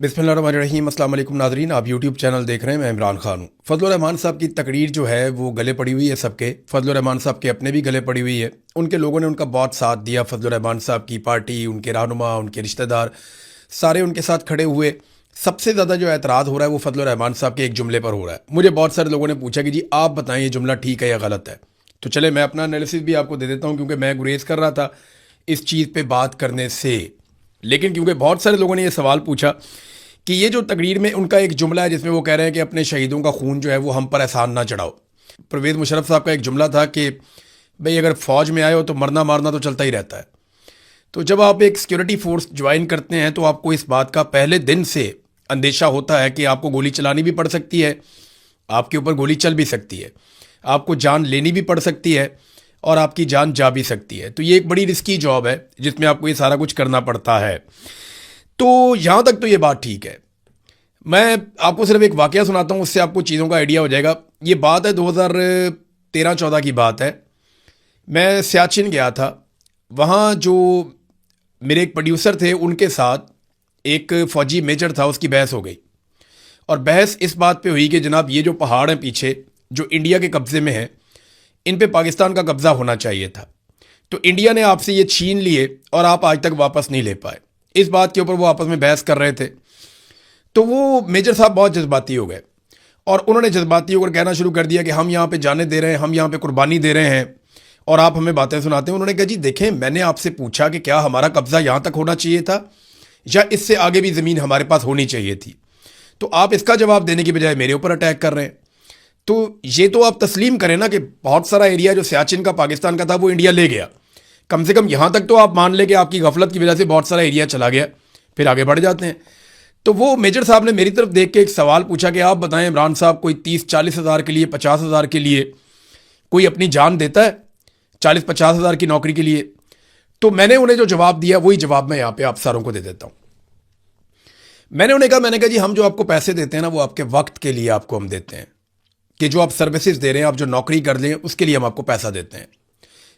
बिस्मिल्लाहिर्रहमानिर्रहीम। अस्सलाम वालेकुम नाज़रीन, आप यूट्यूब चैनल देख रहे हैं। मैं इमरान खान हूँ। फजलुर रहमान साहब की तकरीर जो है वो गले पड़ी हुई है सबके। फजलुर रहमान साहब के अपने भी गले पड़ी हुई है। उनके लोगों ने उनका बहुत साथ दिया। फजलुर रहमान साहब की पार्टी, उनके रहनुमा, उनके रिश्तेदार सारे उनके साथ खड़े हुए। सबसे ज़्यादा जो एतराज़ हो रहा है वो फजलुर रहमान साहब के एक जुमले पर हो रहा है। मुझे बहुत सारे लोगों ने पूछा कि जी आप बताएं ये जुमला ठीक है या गलत है। तो चले मैं अपना एनालिसिस भी आपको दे देता हूँ, क्योंकि मैं गुरेज कर रहा था इस चीज़ पे बात करने से। लेकिन क्योंकि बहुत सारे लोगों ने ये सवाल पूछा कि ये जो तकरीर में उनका एक जुमला है जिसमें वो कह रहे हैं कि अपने शहीदों का खून जो है वो हम पर एहसान ना चढ़ाओ। परवेज़ मुशर्रफ साहब का एक जुमला था कि भाई अगर फ़ौज में आए हो तो मरना मारना तो चलता ही रहता है। तो जब आप एक सिक्योरिटी फोर्स ज्वाइन करते हैं तो आपको इस बात का पहले दिन से अंदेशा होता है कि आपको गोली चलानी भी पड़ सकती है, आपके ऊपर गोली चल भी सकती है, आपको जान लेनी भी पड़ सकती है और आपकी जान जा भी सकती है। तो ये एक बड़ी रिस्की जॉब है जिसमें आपको ये सारा कुछ करना पड़ता है। तो यहाँ तक तो ये बात ठीक है। मैं आपको सिर्फ एक वाकया सुनाता हूँ, उससे आपको चीज़ों का आइडिया हो जाएगा। ये बात है 2013-14 की बात है। मैं सियाचिन गया था। वहाँ जो मेरे एक प्रोड्यूसर थे उनके साथ एक फ़ौजी मेजर था, उसकी बहस हो गई। और बहस इस बात पे हुई कि जनाब ये जो पहाड़ हैं पीछे जो इंडिया के कब्ज़े में है, इन पे पाकिस्तान का कब्ज़ा होना चाहिए था। तो इंडिया ने आपसे ये छीन लिए और आप आज तक वापस नहीं ले पाए। इस बात के ऊपर वो आपस में बहस कर रहे थे। तो वो मेजर साहब बहुत जज्बाती हो गए और उन्होंने जज्बाती होकर कहना शुरू कर दिया कि हम यहाँ पे जाने दे रहे हैं, हम यहाँ पे कुर्बानी दे रहे हैं और आप हमें बातें सुनाते हैं। उन्होंने कहा जी देखें, मैंने आपसे पूछा कि क्या हमारा कब्ज़ा यहाँ तक होना चाहिए था या इससे आगे भी ज़मीन हमारे पास होनी चाहिए थी। तो आप इसका जवाब देने की बजाय मेरे ऊपर अटैक कर रहे हैं। तो ये तो आप तस्लीम करें ना कि बहुत सारा एरिया जो सियाचिन का पाकिस्तान का था वो इंडिया ले गया। कम से कम यहाँ तक तो आप मान लें कि आपकी गफलत की वजह से बहुत सारा एरिया चला गया, फिर आगे बढ़ जाते हैं। तो वो मेजर साहब ने मेरी तरफ देख के एक सवाल पूछा कि आप बताएं इमरान साहब, कोई 30-40 हज़ार के लिए, 50 हज़ार के लिए कोई अपनी जान देता है 40-50 हज़ार की नौकरी के लिए? तो मैंने उन्हें जो जवाब दिया वही जवाब मैं यहाँ पे आप सारों को दे देता हूँ। मैंने कहा जी हम जो आपको पैसे देते हैं ना वो आपके वक्त के लिए आपको हम देते हैं, कि जो आप सर्विसेज दे रहे हैं, आप जो नौकरी कर लें उसके लिए हम आपको पैसा देते हैं।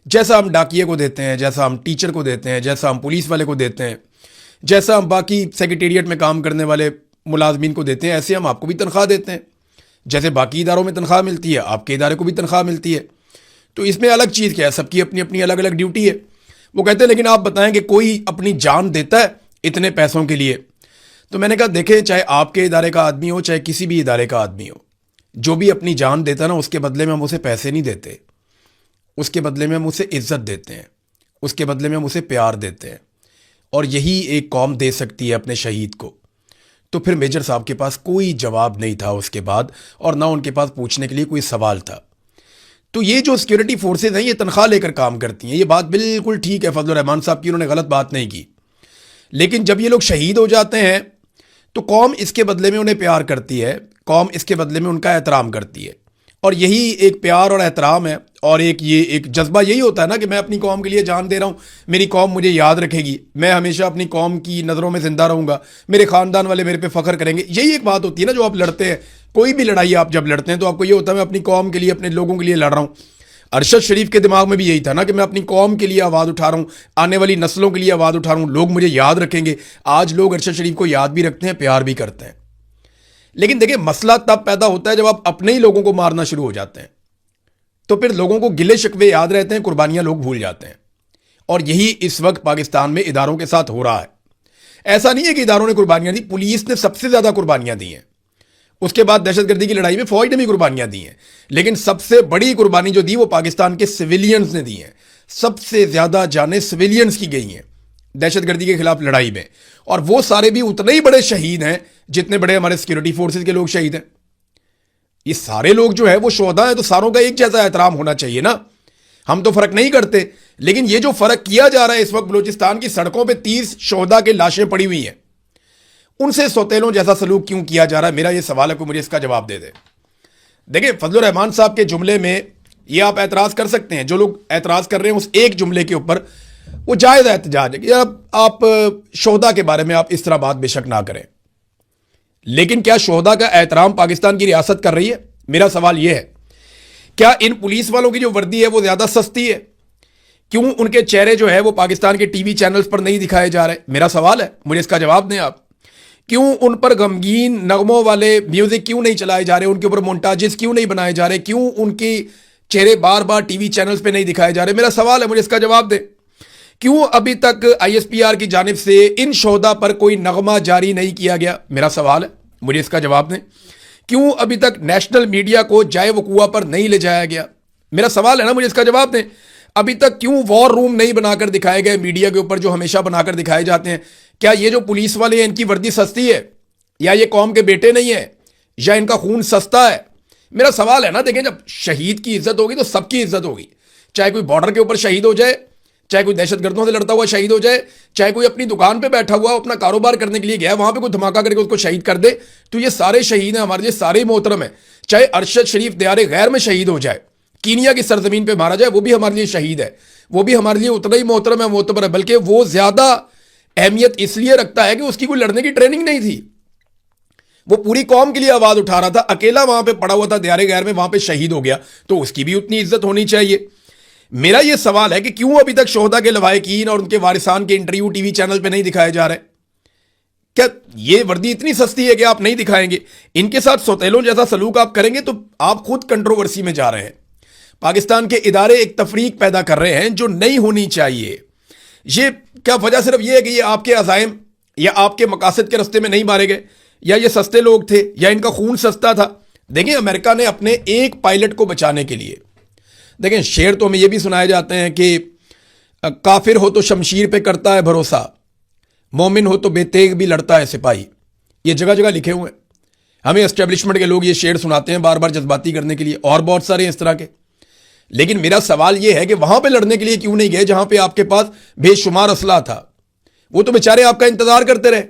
जैसा हम डाकिए को देते हैं, जैसा हम टीचर को देते हैं, जैसा हम पुलिस वाले को देते हैं, जैसा हम बाकी सेक्रेटेरिएट में काम करने वाले मुलाजमीन को देते हैं, ऐसे हम आपको भी तनख्वाह देते हैं। जैसे बाकी इदारों में तनख्वाह मिलती है, आपके इदारे को भी तनख्वाह मिलती है। तो इसमें अलग चीज़ क्या है? सबकी अपनी अपनी अलग अलग ड्यूटी है। वो कहते हैं लेकिन आप बताएं कि कोई अपनी जान देता है इतने पैसों के लिए? तो मैंने कहा देखें, चाहे आपके इदारे का आदमी हो चाहे किसी भी इदारे का आदमी हो, जो भी अपनी जान देता है ना उसके बदले में हम उसे पैसे नहीं देते, उसके बदले में हम उसे इज्जत देते हैं, उसके बदले में हम उसे प्यार देते हैं। और यही एक कौम दे सकती है अपने शहीद को। तो फिर मेजर साहब के पास कोई जवाब नहीं था उसके बाद, और ना उनके पास पूछने के लिए कोई सवाल था। तो ये जो सिक्योरिटी फोर्सेज हैं ये तनख्वाह लेकर काम करती हैं, ये बात बिल्कुल ठीक है फजलुर रहमान साहब की, उन्होंने गलत बात नहीं की। लेकिन जब ये लोग शहीद हो जाते हैं तो कौम इसके बदले में उन्हें प्यार करती है, कौम इसके बदले में उनका एहतराम करती है। और यही एक प्यार और एहतराम है, और ये एक जज्बा यही होता है ना कि मैं अपनी कौम के लिए जान दे रहा हूँ, मेरी कौम मुझे याद रखेगी, मैं हमेशा अपनी कौम की नज़रों में ज़िंदा रहूँगा, मेरे ख़ानदान वाले मेरे पे फ़ख्र करेंगे। यही एक बात होती है ना जो आप लड़ते हैं। कोई भी लड़ाई आप जब लड़ते हैं तो आपको ये होता है मैं अपनी कौम के लिए, अपने लोगों के लिए लड़ रहा हूँ। अरशद शरीफ के दिमाग में भी यही था ना कि मैं अपनी कौम के लिए आवाज़ उठा रहा हूँ, आने वाली नस्लों के लिए आवाज़ उठा रहा हूँ, लोग मुझे याद रखेंगे। आज लोग अरशद शरीफ को याद भी रखते हैं, प्यार भी करते हैं। लेकिन देखिए, मसला तब पैदा होता है जब आप अपने ही लोगों को मारना शुरू हो जाते हैं। तो फिर लोगों को गिले शिकवे याद रहते हैं, कुर्बानियां लोग भूल जाते हैं। और यही इस वक्त पाकिस्तान में इदारों के साथ हो रहा है। ऐसा नहीं है कि इदारों ने कुर्बानियां दी, पुलिस ने सबसे ज़्यादा कुर्बानियां दी हैं। उसके बाद दहशतगर्दी की लड़ाई में फौज ने भी कुर्बानियां दी हैं। लेकिन सबसे बड़ी कुर्बानी जो दी वो पाकिस्तान के सिविलियंस ने दी हैं। सबसे ज़्यादा जानें सिविलियंस की गई हैं दहशतगर्दी के खिलाफ लड़ाई में। और वो सारे भी उतने ही बड़े शहीद हैं जितने बड़े हमारे सिक्योरिटी फोर्सेज के लोग शहीद हैं। ये सारे लोग जो है वो शोहदा है, तो सारों का एक जैसा एहतराम होना चाहिए ना। हम तो फर्क नहीं करते, लेकिन ये जो फर्क किया जा रहा है इस वक्त, बलूचिस्तान की सड़कों पे 30 शोहदा के लाशें पड़ी हुई हैं, उनसे सौतेलों जैसा सलूक क्यों किया जा रहा है? मेरा ये सवाल है, कोई मुझे इसका जवाब दे दे। देखिए, फजलुर रहमान साहब के जुमले में ये आप एतराज़ कर सकते हैं, जो लोग एतराज़ कर रहे हैं उस एक जुमले के ऊपर, वो जायज़ एहतजाज है कि आप शोहदा के बारे में आप इस तरह बात बेशक ना करें। लेकिन क्या शोहदा का एहतराम पाकिस्तान की रियासत कर रही है? मेरा सवाल यह है। क्या इन पुलिस वालों की जो वर्दी है वो ज़्यादा सस्ती है? क्यों उनके चेहरे जो है वो पाकिस्तान के टीवी चैनल्स पर नहीं दिखाए जा रहे? मेरा सवाल है, मुझे इसका जवाब दें आप। क्यों उन पर गमगीन नगमों वाले म्यूजिक क्यों नहीं चलाए जा रहे, उनके ऊपर मोन्टाजेस क्यों नहीं बनाए जा रहे, क्यों उनके चेहरे बार बार टीवी चैनल्स पे नहीं दिखाए जा रहे? मेरा सवाल है, मुझे इसका जवाब दे। क्यों अभी तक आईएसपीआर की जानिब से इन शोधा पर कोई नगमा जारी नहीं किया गया? मेरा सवाल है, मुझे इसका जवाब दें। क्यों अभी तक नेशनल मीडिया को जाए वकूआ पर नहीं ले जाया गया? मेरा सवाल है ना, मुझे इसका जवाब दें। अभी तक क्यों वॉर रूम नहीं बनाकर दिखाए गए मीडिया के ऊपर, जो हमेशा बनाकर दिखाए जाते हैं? क्या ये जो पुलिस वाले हैं इनकी वर्दी सस्ती है, या ये कौम के बेटे नहीं है, या इनका खून सस्ता है? मेरा सवाल है ना, देखें, जब शहीद की इज्जत होगी तो सबकी इज्जत होगी। चाहे कोई बॉर्डर के ऊपर शहीद हो जाए, चाहे कोई दहशतगर्दों से लड़ता हुआ शहीद हो जाए, चाहे कोई अपनी दुकान पे बैठा हुआ अपना कारोबार करने के लिए गया, वहां पे कोई धमाका करके उसको शहीद कर दे, तो ये सारे शहीद हैं हमारे लिए, सारे मोहतरम हैं। चाहे अरशद शरीफ दियारे गैर में शहीद हो जाए, कीनिया की सरजमीन पे मारा जाए, वो भी हमारे लिए शहीद है, वो भी हमारे लिए उतना ही मोहतरम है, मोतबर है। बल्कि वो ज्यादा अहमियत इसलिए रखता है कि उसकी कोई लड़ने की ट्रेनिंग नहीं थी, वो पूरी कौम के लिए आवाज उठा रहा था, अकेला वहां पे पड़ा हुआ था दियारे गैर में, वहां पे शहीद हो गया, तो उसकी भी उतनी इज्जत होनी चाहिए। मेरा यह सवाल है कि क्यों अभी तक शोहदा के लवाहिकीन और उनके वारिसान के इंटरव्यू टीवी चैनल पे नहीं दिखाए जा रहे? क्या ये वर्दी इतनी सस्ती है कि आप नहीं दिखाएंगे? इनके साथ सौतेलों जैसा सलूक आप करेंगे तो आप खुद कंट्रोवर्सी में जा रहे हैं। पाकिस्तान के इदारे एक तफरीक पैदा कर रहे हैं जो नहीं होनी चाहिए। ये क्या वजह सिर्फ ये है कि ये आपके अजाइम या आपके मकासद के रास्ते में नहीं मारे गए, या ये सस्ते लोग थे, या इनका खून सस्ता था? देखें, अमेरिका ने अपने एक पायलट को बचाने के लिए, देखें, शेर तो हमें यह भी सुनाए जाते हैं कि काफिर हो तो शमशीर पे करता है भरोसा, मोमिन हो तो बेतेग भी लड़ता है सिपाही। ये जगह जगह लिखे हुए हैं। हमें एस्टेब्लिशमेंट के लोग ये शेर सुनाते हैं बार बार जज्बाती करने के लिए, और बहुत सारे इस तरह के। लेकिन मेरा सवाल यह है कि वहां पे लड़ने के लिए क्यों नहीं गए जहां पे आपके पास बेशुमार असला था? वो तो बेचारे आपका इंतजार करते रहे,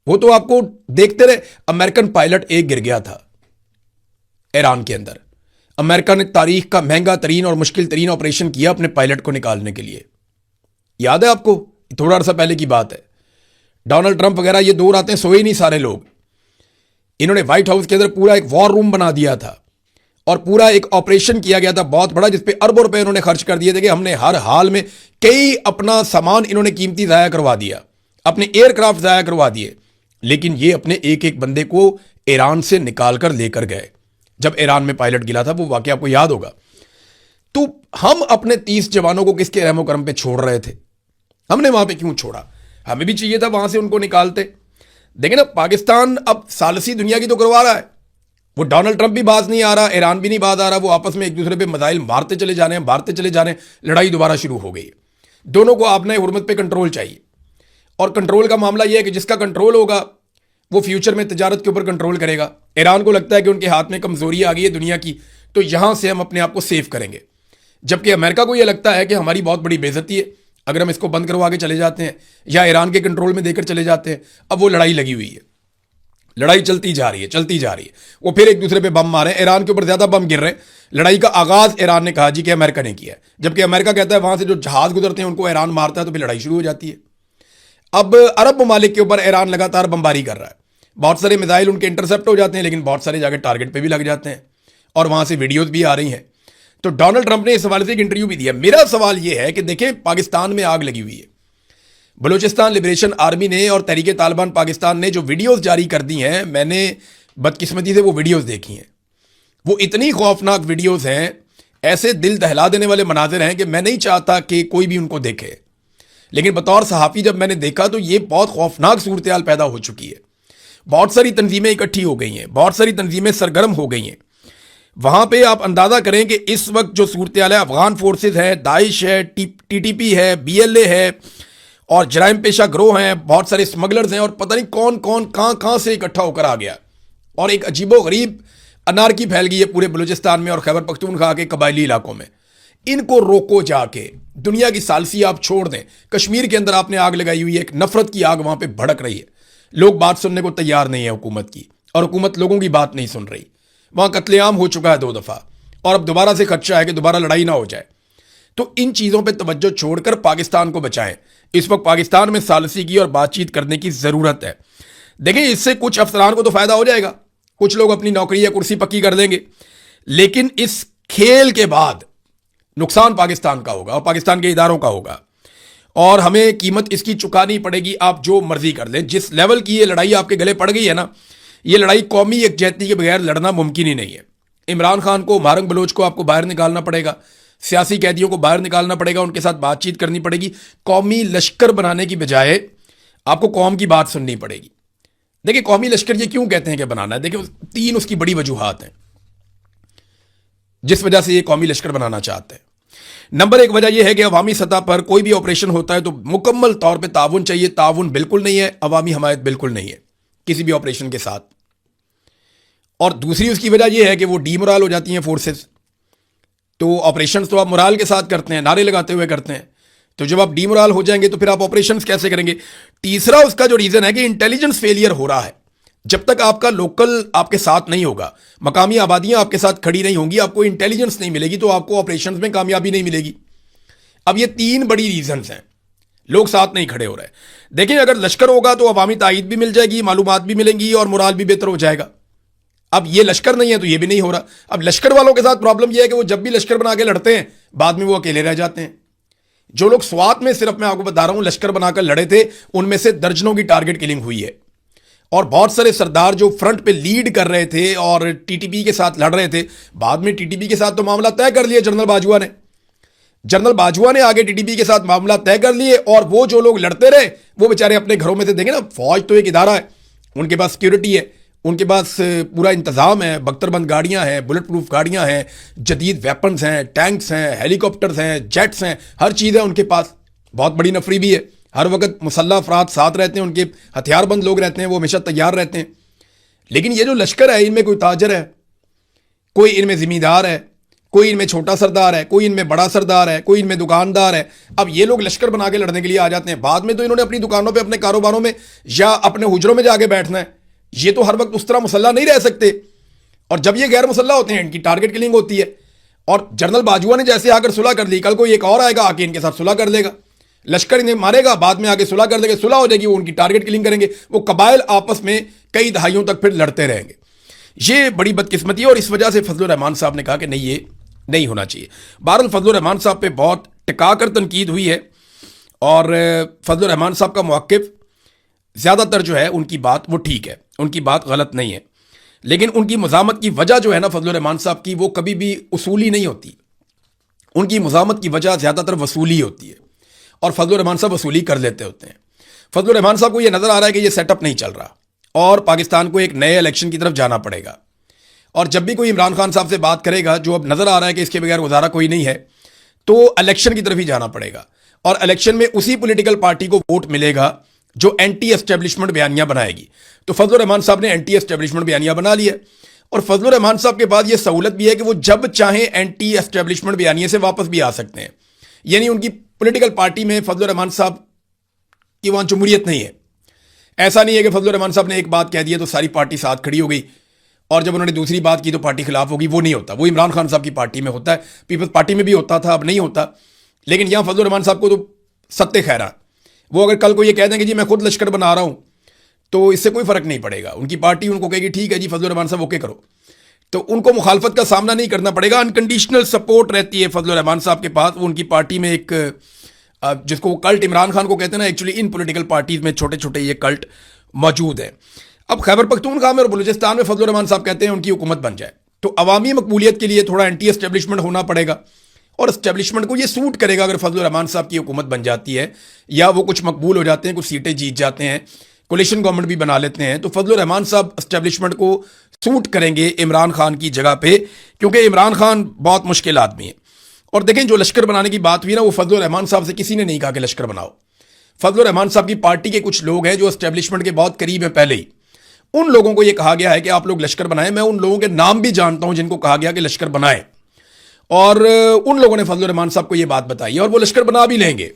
वो तो आपको देखते रहे। अमेरिकन पायलट एक गिर गया था ईरान के अंदर। अमेरिका ने तारीख का महंगा तरीन और मुश्किल तरीन ऑपरेशन किया अपने पायलट को निकालने के लिए। याद है आपको? थोड़ा अर्सा पहले की बात है। डोनाल्ड ट्रंप वगैरह ये 2 रातें सोए ही नहीं सारे लोग। इन्होंने व्हाइट हाउस के अंदर पूरा एक वॉर रूम बना दिया था और पूरा एक ऑपरेशन किया गया था बहुत बड़ा, जिसपे अरबों रुपए इन्होंने खर्च कर दिए थे कि हमने हर हाल में कई अपना सामान इन्होंने कीमती जाया करवा दिया, अपने एयरक्राफ्ट जाया करवा दिए। लेकिन ये अपने एक एक बंदे को ईरान से निकाल कर लेकर गए। जब ईरान में पायलट गिला था, वो वाकया आपको याद होगा। तो हम अपने 30 जवानों को किसके रहमो करम पे छोड़ रहे थे? हमने वहां पे क्यों छोड़ा? हमें भी चाहिए था वहां से उनको निकालते। देखिए ना, पाकिस्तान अब सालसी दुनिया की तो करवा रहा है। वो डोनाल्ड ट्रंप भी बाज नहीं आ रहा, ईरान भी नहीं बाज आ रहा, वो आपस में एक दूसरे पे मिसाइल मारते चले जा रहे हैं, मारते चले जा रहे हैं। लड़ाई दोबारा शुरू हो गई है। दोनों को आपने हुर्मत पे कंट्रोल चाहिए, और कंट्रोल का मामला यह है कि जिसका कंट्रोल होगा वो फ्यूचर में तिजारत के ऊपर कंट्रोल करेगा। ईरान को लगता है कि उनके हाथ में कमजोरी आ गई है दुनिया की, तो यहां से हम अपने आप को सेव करेंगे। जबकि अमेरिका को यह लगता है कि हमारी बहुत बड़ी बेइज्जती है अगर हम इसको बंद करवा के चले जाते हैं या ईरान के कंट्रोल में देकर चले जाते हैं। अब वो लड़ाई लगी हुई है, लड़ाई चलती जा रही है, चलती जा रही है। वो फिर एक दूसरे पे बम मारे, ईरान के ऊपर ज्यादा बम गिर रहे हैं। लड़ाई का आगाज ईरान ने कहा जी कि अमेरिका ने किया है, जबकि अमेरिका कहता है वहां से जो जहाज गुजरते हैं उनको ईरान मारता है, तो फिर लड़ाई शुरू हो जाती है। अब अरब ममालिक के ऊपर ईरान लगातार बमबारी कर रहा है। बहुत सारे मिसाइल उनके इंटरसेप्ट हो जाते हैं, लेकिन बहुत सारे जाकर टारगेट पे भी लग जाते हैं, और वहां से वीडियोस भी आ रही हैं। तो डोनाल्ड ट्रंप ने इस हवाले से एक इंटरव्यू भी दिया। मेरा सवाल यह है कि देखें, पाकिस्तान में आग लगी हुई है। बलूचिस्तान लिबरेशन आर्मी ने और तहरीके तालिबान पाकिस्तान ने जो वीडियोस जारी कर दी हैं, मैंने बदकिस्मती से वो वीडियोस देखी हैं। वो इतनी खौफनाक वीडियोस हैं, ऐसे दिल दहला देने वाले मनाजिर हैं कि मैं नहीं चाहता कि कोई भी उनको देखे। लेकिन बतौर सहाफ़ी जब मैंने देखा तो ये बहुत खौफनाक सूरत हाल पैदा हो चुकी है। बहुत सारी तंजीमें इकट्ठी हो गई हैं, बहुत सारी तंजीमें सरगर्म हो गई हैं। वहां पे आप अंदाजा करें कि इस वक्त जो सूरत हाल है, अफगान फोर्सेज है, दाइश है, टीटीपी है, बीएलए है, और जराइम पेशा ग्रोह हैं, बहुत सारे स्मगलर्स हैं, और पता नहीं कौन कौन कहां से इकट्ठा होकर आ गया। और एक अजीबो गरीब अनारकी फैल गई है पूरे बलूचिस्तान में और खैबर पख्तूनख्वा के कबायली इलाकों में। इनको रोको जाके। दुनिया की सालसी आप छोड़ दें, कश्मीर के अंदर आपने आग लगाई हुई है, एक नफरत की आग वहां पे भड़क रही है। लोग बात सुनने को तैयार नहीं है हुकूमत की, और हुकूमत लोगों की बात नहीं सुन रही। वहां कत्लेआम हो चुका है 2 दफा, और अब दोबारा से खदशा है कि दोबारा लड़ाई ना हो जाए। तो इन चीजों पे तवज्जो छोड़कर पाकिस्तान को बचाएं। इस वक्त पाकिस्तान में सालसी की और बातचीत करने की जरूरत है। देखिए, इससे कुछ अफसरान को तो फायदा हो जाएगा, कुछ लोग अपनी नौकरी या कुर्सी पक्की कर देंगे, लेकिन इस खेल के बाद नुकसान पाकिस्तान का होगा और पाकिस्तान के इदारों का होगा। और हमें कीमत इसकी चुकानी पड़ेगी, आप जो मर्जी कर लें। जिस लेवल की ये लड़ाई आपके गले पड़ गई है ना, ये लड़ाई कौमी यकजहती के बगैर लड़ना मुमकिन ही नहीं है। इमरान खान को, मारंग बलोच को आपको बाहर निकालना पड़ेगा, सियासी कैदियों को बाहर निकालना पड़ेगा, उनके साथ बातचीत करनी पड़ेगी। कौमी लश्कर बनाने की बजाय आपको कौम की बात सुननी पड़ेगी। देखिए, कौमी लश्कर ये क्यों कहते हैं कि बनाना है? देखिए, 3 उसकी बड़ी वजूहात हैं जिस वजह से ये कौमी लश्कर बनाना चाहते हैं। नंबर 1 वजह यह है कि अवामी सतह पर कोई भी ऑपरेशन होता है तो मुकम्मल तौर पे ताउन चाहिए। ताउन बिल्कुल नहीं है, अवामी हमायत बिल्कुल नहीं है किसी भी ऑपरेशन के साथ। और दूसरी उसकी वजह यह है कि वो डीमोरल हो जाती हैं फोर्सेस। तो ऑपरेशन तो आप मोराल के साथ करते हैं, नारे लगाते हुए करते हैं, तो जब आप डीमोरल हो जाएंगे तो फिर आप ऑपरेशन कैसे करेंगे? तीसरा उसका जो रीजन है कि इंटेलिजेंस फेलियर हो रहा है। जब तक आपका लोकल आपके साथ नहीं होगा, मकामी आबादियां आपके साथ खड़ी नहीं होंगी, आपको इंटेलिजेंस नहीं मिलेगी, तो आपको ऑपरेशंस में कामयाबी नहीं मिलेगी। अब ये 3 बड़ी रीजंस हैं, लोग साथ नहीं खड़े हो रहे। देखिए, अगर लश्कर होगा तो अवामी तायद भी मिल जाएगी, मालूमात भी मिलेंगी और मोराल भी बेहतर हो जाएगा। अब ये लश्कर नहीं है तो ये भी नहीं हो रहा। अब लश्कर वालों के साथ प्रॉब्लम यह है कि वो जब भी लश्कर बना के लड़ते हैं, बाद में वो अकेले रह जाते हैं। जो लोग स्वात में, सिर्फ मैं आपको बता रहा हूं, लश्कर बनाकर लड़े थे, उनमें से दर्जनों की टारगेट किलिंग हुई है। और बहुत सारे सरदार जो फ्रंट पे लीड कर रहे थे और टीटीपी के साथ लड़ रहे थे, बाद में टीटीपी के साथ तो मामला तय कर लिया जनरल बाजवा ने। जनरल बाजवा ने आगे टीटीपी के साथ मामला तय कर लिए, और वो जो लोग लड़ते रहे वो बेचारे अपने घरों में से, देखें ना, फौज तो एक इदारा है, उनके पास सिक्योरिटी है, उनके पास पूरा इंतजाम है, बख्तरबंद गाड़ियां हैं, बुलेट प्रूफ गाड़ियां हैं, जदीद वेपन्स हैं, टैंक्स हैं, हेलीकॉप्टर्स हैं, जेट्स हैं, हर चीज़ है उनके पास। बहुत बड़ी नफरी भी है, हर वक्त मुसल्लह अफराद साथ रहते हैं, उनके हथियारबंद लोग रहते हैं, वो हमेशा तैयार रहते हैं। लेकिन ये जो लश्कर है, इनमें कोई ताजर है, कोई इनमें जिम्मेदार है, कोई इनमें छोटा सरदार है, कोई इनमें बड़ा सरदार है, कोई इनमें दुकानदार है। अब ये लोग लश्कर बना के लड़ने के लिए आ जाते हैं, बाद में तो इन्होंने अपनी दुकानों पे, अपने कारोबारों में या अपने हुजरों में जाके बैठना है। ये तो हर वक्त उस तरह मुसल्ला नहीं रह सकते, और जब ये गैर मुसल्ला होते हैं, इनकी टारगेट किलिंग होती है। और जनरल बाजवा ने जैसे आकर सुलह कर ली, कल को एक और आएगा, आके इनके साथ सुलह कर लेगा, लश्कर इन्हें मारेगा, बाद में आगे सुलह कर देगा, सुलह हो जाएगी, वो उनकी टारगेट किलिंग करेंगे, वो कबाइल आपस में कई दहाइयों तक फिर लड़ते रहेंगे। ये बड़ी बदकिस्मती है, और इस वजह से फजलुर रहमान साहब ने कहा कि नहीं, ये नहीं होना चाहिए। बहरहाल फजलुर रहमान साहब पे बहुत टिकाकर तनकीद हुई है, और फजलुर रहमान साहब का मौक़िफ़ ज़्यादातर जो है, उनकी बात वो ठीक है, उनकी बात गलत नहीं है। लेकिन उनकी मज़ामत की वजह जो है ना फजलुर रहमान साहब की, वो कभी भी उसूली नहीं होती। उनकी मज़ामत की वजह ज़्यादातर वसूली होती है, और फजलुर रहमान साहब वसूली कर लेते होते हैं। फजलुर रहमान साहब को ये नज़र आ रहा है कि ये सेटअप नहीं चल रहा, और पाकिस्तान को एक नए इलेक्शन की तरफ जाना पड़ेगा। और जब भी कोई इमरान खान साहब से बात करेगा, जो अब नज़र आ रहा है कि इसके बगैर गुजारा कोई नहीं है, तो इलेक्शन की तरफ ही जाना पड़ेगा। और इलेक्शन में उसी पॉलिटिकल पार्टी को वोट मिलेगा जो एंटी एस्टेब्लिशमेंट बयानियां बनाएगी। तो फजलुर रहमान साहब ने एंटी एस्टेब्लिशमेंट बयानियां बना ली है, और फजलुर रहमान साहब के पास ये सहूलत भी है कि वो जब चाहें एंटी एस्टेब्लिशमेंट बयानिए से वापस भी आ सकते हैं। यानी उनकी पॉलिटिकल पार्टी में फजलुर रहमान साहब की वहां जमहूरियत नहीं है। ऐसा नहीं है कि फजलुर रहमान साहब ने एक बात कह दी तो सारी पार्टी साथ खड़ी हो गई, और जब उन्होंने दूसरी बात की तो पार्टी खिलाफ होगी। वो नहीं होता, वो इमरान खान साहब की पार्टी में होता है, पीपल्स पार्टी में भी होता था, अब नहीं होता। लेकिन यहां फजलुर रहमान साहब को तो सत्ते खैरा, वो अगर कल को ये कह दें कि जी मैं खुद लश्कर बना रहा हूं, तो इससे कोई फर्क नहीं पड़ेगा। उनकी पार्टी उनको कहेगी ठीक है जी फजलुर रहमान साहब ओके करो, तो उनको मुखालफत का सामना नहीं करना पड़ेगा। अनकंडीशनल सपोर्ट रहती है फजलुर रहमान साहब के पास। वो उनकी पार्टी में एक, जिसको वो कल्ट इमरान खान को कहते हैं ना, एक्चुअली इन पॉलिटिकल पार्टीज में छोटे छोटे ये कल्ट मौजूद है। अब खैबर पख्तूनख्वा में और बलूचिस्तान में फजलुर रहमान साहब कहते हैं उनकी हुकूमत बन जाए, तो अवामी मकबूलियत के लिए थोड़ा एंटी एस्टेब्लिशमेंट होना पड़ेगा, और एस्टेब्लिशमेंट को ये सूट करेगा अगर फजलुर रहमान साहब की हुकूमत बन जाती है, या वो कुछ मकबूल हो जाते हैं, कुछ सीटें जीत जाते हैं, कोलिशन गवर्नमेंट भी बना लेते हैं, तो फजलुर रहमान साहब एस्टेब्लिशमेंट को सूट करेंगे इमरान खान की जगह पे, क्योंकि इमरान खान बहुत मुश्किल आदमी है। और देखें, जो लश्कर बनाने की बात हुई ना, वो फजलुर रहमान साहब से किसी ने नहीं कहा कि लश्कर बनाओ। फजलुर रहमान साहब की पार्टी के कुछ लोग हैं जो एस्टेब्लिशमेंट के बहुत करीब हैं पहले ही, उन लोगों को यह कहा गया है कि आप लोग लश्कर बनाएं। मैं उन लोगों के नाम भी जानता हूं जिनको कहा गया कि लश्कर बनाएं, और उन लोगों ने फजलुर रहमान साहब को यह बात बताई, और वो लश्कर बना भी लेंगे,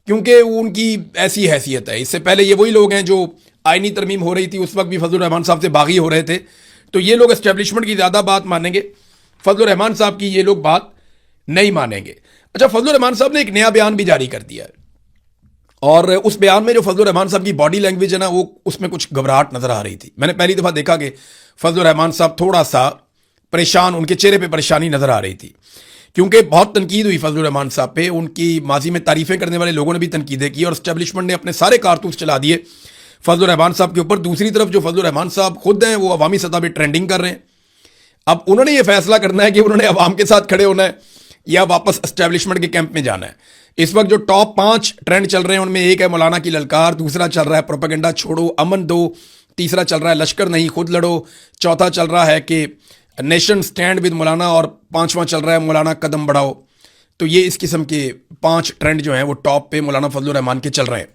क्योंकि उनकी ऐसी हैसियत है। इससे पहले ये वही लोग हैं जो आईनी तरमीम हो रही थी, उस वक्त भी फजलुर रहमान साहब से बागी हो रहे थे, तो ये लोग एस्टेब्लिशमेंट की ज़्यादा बात मानेंगे, फजलुर रहमान साहब की ये लोग बात नहीं मानेंगे। अच्छा, फजलुर रहमान साहब ने एक नया बयान भी जारी कर दिया है, और उस बयान में जो फजलुर रहमान साहब की बॉडी लैंग्वेज है ना, वो उसमें कुछ घबराहट नजर आ रही थी। मैंने पहली दफ़ा देखा कि फजलुर रहमान साहब थोड़ा सा परेशान, उनके चेहरे पे परेशानी नजर आ रही थी, क्योंकि बहुत तनकीद हुई फजलुर रहमान साहब पे, उनकी माजी में तारीफें करने वाले लोगों ने भी तनकीदें की और एस्टेब्लिशमेंट ने अपने सारे कारतूस चला दिए फजलुर रहमान साहब के ऊपर। दूसरी तरफ जो फजलुर रहमान साहब खुद हैं वो अवामी सतह पर ट्रेंडिंग कर रहे हैं। अब उन्होंने ये फैसला करना है कि उन्होंने अवाम के साथ खड़े होना है या वापस एस्टेब्लिशमेंट के कैंप में जाना है। इस वक्त जो टॉप 5 ट्रेंड चल रहे हैं उनमें एक है मौलाना की ललकार, दूसरा चल रहा है प्रोपेगेंडा छोड़ो अमन दो, तीसरा चल रहा है लश्कर नहीं खुद लड़ो, चौथा चल रहा है कि नेशन स्टैंड विद मौलाना और पांचवा चल रहा है मौलाना कदम बढ़ाओ। तो ये इस किस्म के 5 ट्रेंड जो हैं वो टॉप पे मौलाना फजलुर रहमान के चल रहे हैं।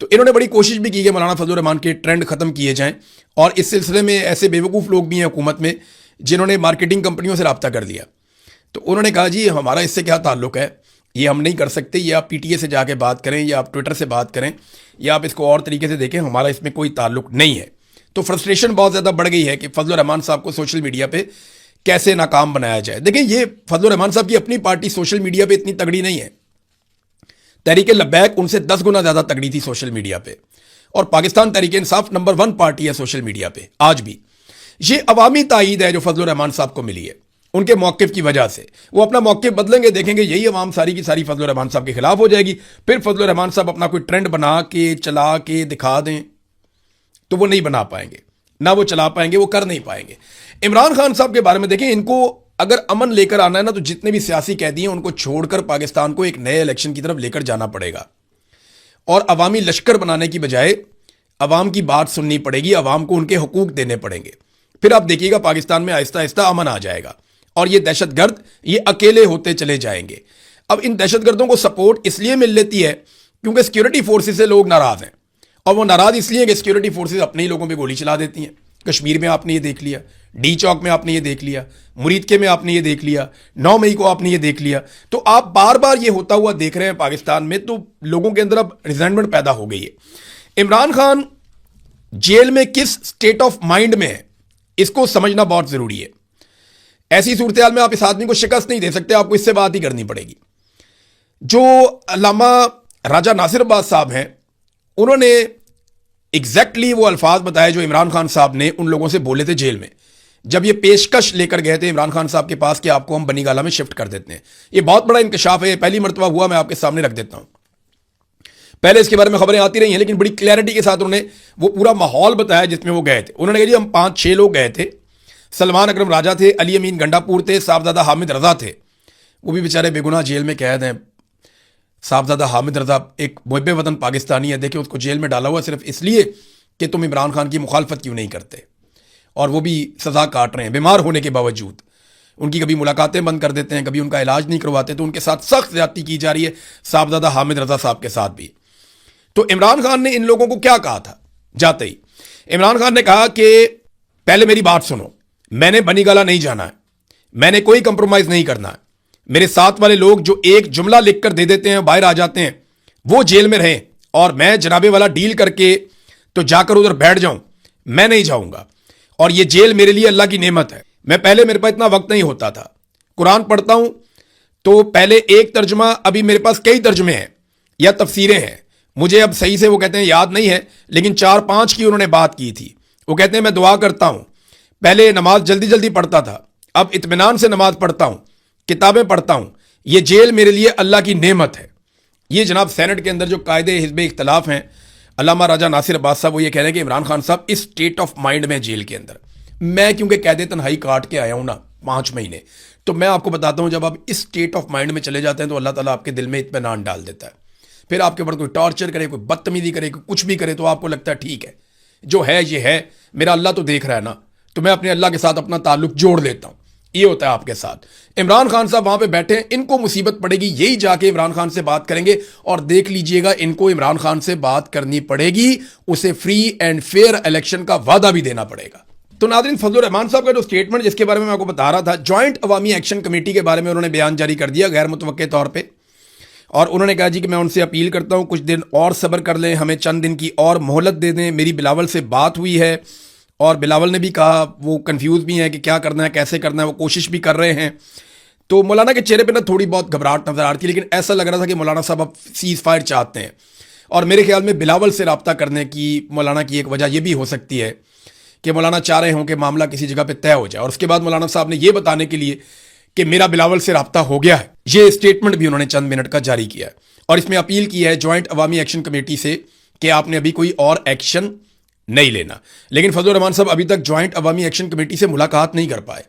तो इन्होंने बड़ी कोशिश भी की कि मौलाना फजलुर रहमान के ट्रेंड खत्म किए जाएं और इस सिलसिले में ऐसे बेवकूफ़ लोग भी हैं हुकूमत में जिन्होंने मार्केटिंग कंपनियों से रब्ता कर लिया। तो उन्होंने कहा जी हमारा इससे क्या ताल्लुक़ है, ये हम नहीं कर सकते, ये आप पीटीए से जाके बात करें या आप ट्विटर से बात करें या आप इसको और तरीके से देखें, हमारा इसमें कोई ताल्लुक़ नहीं है। तो फ्रस्ट्रेशन बहुत ज़्यादा बढ़ गई है कि फजलुर रहमान साहब को सोशल मीडिया पे कैसे नाकाम बनाया जाए। देखिए ये फजलुर रहमान साहब की अपनी पार्टी सोशल मीडिया पे इतनी तगड़ी नहीं है, तहरीक लब्बैक उनसे 10 गुना ज़्यादा तगड़ी थी सोशल मीडिया पे, और पाकिस्तान तहरीक इंसाफ नंबर 1 पार्टी है सोशल मीडिया पे आज भी। ये अवामी तायीद है जो फजलुर रहमान साहब को मिली है उनके मौक़िफ़ की वजह से। वो अपना मौक़िफ़ बदलेंगे, देखेंगे यही अवाम सारी की सारी फजलुर रहमान साहब के खिलाफ हो जाएगी, फिर फजलुर रहमान साहब अपना कोई ट्रेंड बना के चला के दिखा दें तो वो नहीं बना पाएंगे, ना वो चला पाएंगे, वो कर नहीं पाएंगे। इमरान खान साहब के बारे में देखें, इनको अगर अमन लेकर आना है ना तो जितने भी सियासी कैदी हैं उनको छोड़कर पाकिस्तान को एक नए इलेक्शन की तरफ लेकर जाना पड़ेगा और अवामी लश्कर बनाने की बजाय अवाम की बात सुननी पड़ेगी, अवाम को उनके हुकूक देने पड़ेंगे। फिर आप देखिएगा पाकिस्तान में आहिस्ता आहिस्ता अमन आ जाएगा और ये दहशतगर्द ये अकेले होते चले जाएंगे। अब इन दहशतगर्दों को सपोर्ट इसलिए मिल लेती है क्योंकि सिक्योरिटी फोर्सेज से लोग नाराज़ हैं, और वो नाराज़ इसलिए कि सिक्योरिटी फोर्सेज अपने ही लोगों पे गोली चला देती हैं। कश्मीर में आपने ये देख लिया, डी चौक में आपने ये देख लिया, मुरीदके में आपने ये देख लिया, 9 मई को आपने ये देख लिया। तो आप बार बार ये होता हुआ देख रहे हैं पाकिस्तान में, तो लोगों के अंदर अब रिजेंटमेंट पैदा हो गई है। इमरान खान जेल में किस स्टेट ऑफ माइंड में है इसको समझना बहुत ज़रूरी है। ऐसी सूरत हाल में आप इस आदमी को शिकस्त नहीं दे सकते, आपको इससे बात ही करनी पड़ेगी। जो अल्लामा राजा नासिर अब्बास साहब हैं उन्होंने एग्जैक्टली वो अल्फाज बताए जो इमरान खान साहब ने उन लोगों से बोले थे जेल में, जब ये पेशकश लेकर गए थे इमरान खान साहब के पास कि आपको हम बनी गाला में शिफ्ट कर देते हैं। ये बहुत बड़ा इंकशाफ है, पहली मरतबा हुआ, मैं आपके सामने रख देता हूं। पहले इसके बारे में खबरें आती रही हैं लेकिन बड़ी क्लैरिटी के साथ उन्होंने वो पूरा माहौल बताया जिसमें वो गए थे। उन्होंने कहा जी हम 5-6 लोग गए थे, सलमान अकरम राजा थे, अली अमीन गंडापुर थे, साहबजादा हामिद रजा थे, वो भी बेचारे बेगुनाह जेल में कैद हैं। साहबजादा हामिद रजा एक मुहब्बे वतन पाकिस्तानी है, देखिए उसको जेल में डाला हुआ सिर्फ इसलिए कि तुम इमरान खान की मुखालफत क्यों नहीं करते, और वो भी सज़ा काट रहे हैं बीमार होने के बावजूद। उनकी कभी मुलाकातें बंद कर देते हैं, कभी उनका इलाज नहीं करवाते, तो उनके साथ सख्त ज़्यादती की जा रही है साहबजादा हामिद रजा साहब के साथ भी। तो इमरान खान ने इन लोगों को क्या कहा था जाते ही? इमरान खान ने कहा कि पहले मेरी बात सुनो, मैंने बनी गाला नहीं जाना है, मैंने कोई कंप्रोमाइज़ नहीं करना है, मेरे साथ वाले लोग जो एक जुमला लिखकर दे देते हैं बाहर आ जाते हैं वो जेल में रहें, और मैं जनाबे वाला डील करके तो जाकर उधर बैठ जाऊं, मैं नहीं जाऊंगा। और ये जेल मेरे लिए अल्लाह की नेमत है। मैं पहले मेरे पास इतना वक्त नहीं होता था, कुरान पढ़ता हूं तो पहले एक तर्जुमा, अभी मेरे पास कई तर्जुमे हैं या तफसीरें हैं, मुझे अब सही से वो कहते हैं याद नहीं है, लेकिन 4-5 की उन्होंने बात की थी। वो कहते हैं मैं दुआ करता हूं, पहले नमाज जल्दी जल्दी पढ़ता था, अब इत्मीनान से नमाज पढ़ता हूं, किताबें पढ़ता हूं, ये जेल मेरे लिए अल्लाह की नेमत है। ये जनाब सेनेट के अंदर जो कायदे हिज़्ब इख्तलाफ हैं, अल्लामा राजा नासिर अब्बास साहब वो ये कह रहे हैं कि इमरान खान साहब इस स्टेट ऑफ माइंड में जेल के अंदर। मैं क्योंकि कैदे तन्हाई काट के आया हूं ना 5 महीने, तो मैं आपको बताता हूं जब आप इस स्टेट ऑफ माइंड में चले जाते हैं तो अल्लाह ताला आपके दिल में इत्मीनान डाल देता है। फिर आपके ऊपर कोई टॉर्चर करे, कोई बदतमीजी करे, कोई कुछ भी करे, तो आपको लगता है ठीक है जो है ये है, मेरा अल्लाह तो देख रहा है ना, तो मैं अपने अल्लाह के साथ अपना ताल्लुक जोड़ लेता हूं। ये होता है आपके साथ। इमरान खान साहब वहां पे बैठे हैं, इनको मुसीबत पड़ेगी, यही जाके इमरान खान से बात करेंगे, और देख लीजिएगा इनको इमरान खान से बात करनी पड़ेगी, उसे फ्री एंड फेयर इलेक्शन का वादा भी देना पड़ेगा। तो नाज़रीन, फजलुर रहमान साहब का जो स्टेटमेंट जिसके बारे में मैं आपको बता रहा था, जॉइंट अवामी एक्शन कमेटी के बारे में उन्होंने बयान जारी कर दिया गैर मुतवक्के तौर पर, और उन्होंने कहा जी कि मैं उनसे अपील करता हूं कुछ दिन और सब्र कर लें, हमें चंद दिन की और मोहलत दे दें। मेरी बिलावल से बात हुई है और बिलावल ने भी कहा, वो कंफ्यूज भी हैं कि क्या करना है, कैसे करना है, वो कोशिश भी कर रहे हैं। तो मौलाना के चेहरे पे ना थोड़ी बहुत घबराहट नजर आ रही थी, लेकिन ऐसा लग रहा था कि मौलाना साहब अब सीज़ फायर चाहते हैं, और मेरे ख्याल में बिलावल से रब्ता करने की मौलाना की एक वजह यह भी हो सकती है कि मौलाना चाह रहे हों कि मामला किसी जगह पे तय हो जाए, और उसके बाद मौलाना साहब ने यह बताने के लिए कि मेरा बिलावल से राब्ता हो गया है। ये स्टेटमेंट भी उन्होंने चंद मिनट का जारी किया है और इसमें अपील की है ज्वाइंट अवामी एक्शन कमेटी से कि आपने अभी कोई और एक्शन नहीं लेना। लेकिन फजलुर रहमान साहब अभी तक ज्वाइंट अवामी एक्शन कमेटी से मुलाकात नहीं कर पाए,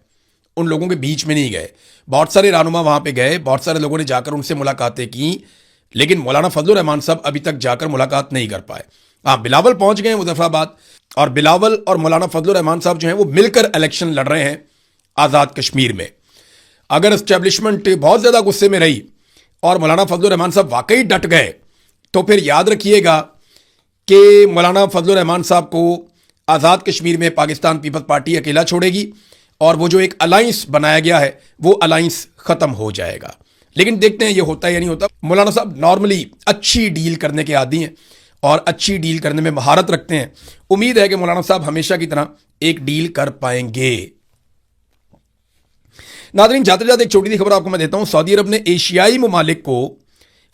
उन लोगों के बीच में नहीं गए। बहुत सारे रहनुमा वहां पे गए, बहुत सारे लोगों ने जाकर उनसे मुलाकातें की, लेकिन मौलाना फजलुर रहमान साहब अभी तक जाकर मुलाकात नहीं कर पाए। हाँ, बिलावल पहुंच गए मुजफ्फराबाद और बिलावल और मौलाना फजलुर रहमान साहब जो हैं वो मिलकर इलेक्शन लड़ रहे हैं आज़ाद कश्मीर में। अगर एस्टेब्लिशमेंट बहुत ज़्यादा गुस्से में रही और मौलाना फजलुर रहमान साहब वाकई डट गए तो फिर याद रखिएगा कि मौलाना फजलुर रहमान साहब को आज़ाद कश्मीर में पाकिस्तान पीपल्स पार्टी अकेला छोड़ेगी और वो जो एक अलायंस बनाया गया है वो अलायंस ख़त्म हो जाएगा। लेकिन देखते हैं ये होता है या नहीं होता। मौलाना साहब नॉर्मली अच्छी डील करने के आदी हैं और अच्छी डील करने में महारत रखते हैं। उम्मीद है कि मौलाना साहब हमेशा की तरह एक डील कर पाएंगे। नाज़रीन, जाते जाते एक छोटी सी खबर आपको मैं देता हूं। सऊदी अरब ने एशियाई ममालिक को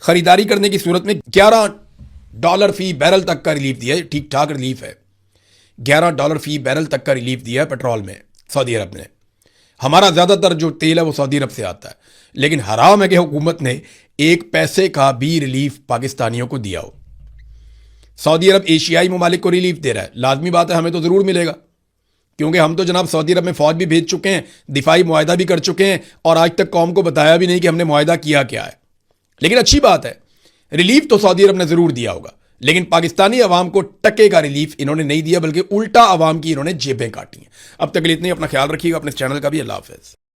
खरीदारी करने की सूरत में $11 फी बैरल तक का रिलीफ दिया है। ठीक ठाक रिलीफ है, $11 फी बैरल तक का रिलीफ दिया है पेट्रोल में सऊदी अरब ने। हमारा ज़्यादातर जो तेल है वो सऊदी अरब से आता है, लेकिन हराम है कि हुकूमत ने एक पैसे का भी रिलीफ पाकिस्तानियों को दिया हो। सऊदी अरब एशियाई ममालिक को रिलीफ दे रहा है, लाजमी बात है हमें तो ज़रूर मिलेगा, क्योंकि हम तो जनाब सऊदी अरब में फ़ौज भी भेज चुके हैं, दिफाई मुआहदा भी कर चुके हैं और आज तक कौम को बताया भी नहीं कि हमने मुआहदा किया क्या है। लेकिन अच्छी बात है, रिलीफ तो सऊदी अरब ने ज़रूर दिया होगा, लेकिन पाकिस्तानी अवाम को टके का रिलीफ इन्होंने नहीं दिया, बल्कि उल्टा अवाम की इन्होंने जेबें काटी हैं। अब तक के लिए इतनी, अपना ख्याल रखिएगा, अपने चैनल का भी। अल्लाह हाफ़िज़।